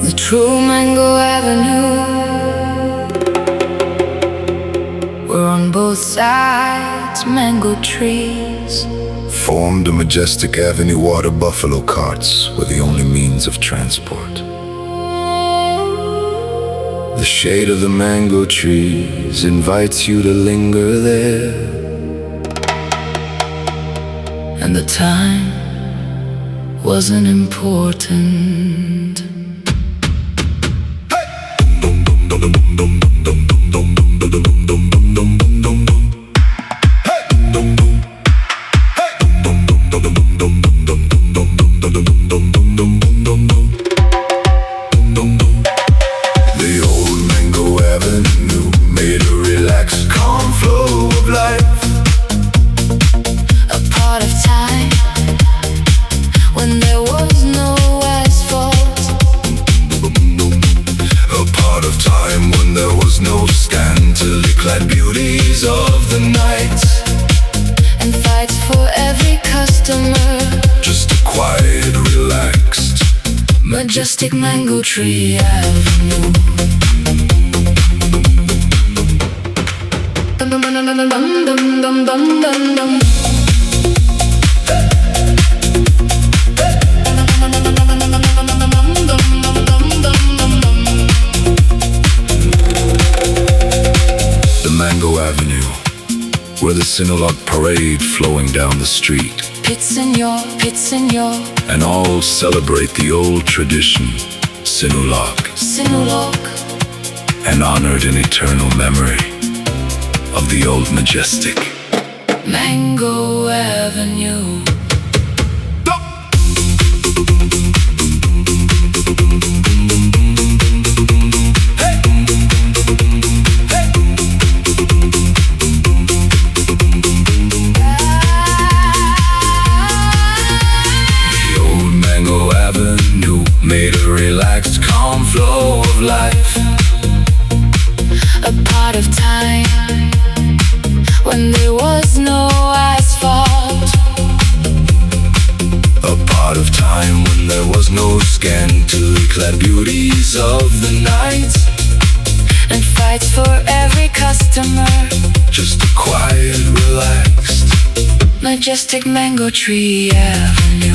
The true Mango Avenue, where on both sides mango trees formed a majestic avenue. Water buffalo carts were the only means of transport. The shade of the mango trees invites you to linger there, and the time wasn't important. The old Mango Avenue made a relaxed, calm flow of life. A part of time when there was no asphalt. A part of time when there was no scantily clad beauties of the night, And fights for every customer. just a quiet, relaxed Majestic Mango Tree Avenue. Dum dum dum dum dum dum dum dum dum dum. The Mango Avenue, where the Sinulog parade flowing down the street, Pit Señor, Pit Señor, and all celebrate the old tradition, Sinulog, Sinulog, and honored in eternal memory of the old majestic Mango Avenue. Made a relaxed, calm flow of life. A part of time when there was no asphalt. A part of time when there was no scantily clad beauties of the night, And fights for every customer. just a quiet, relaxed Majestic Mango Tree Avenue.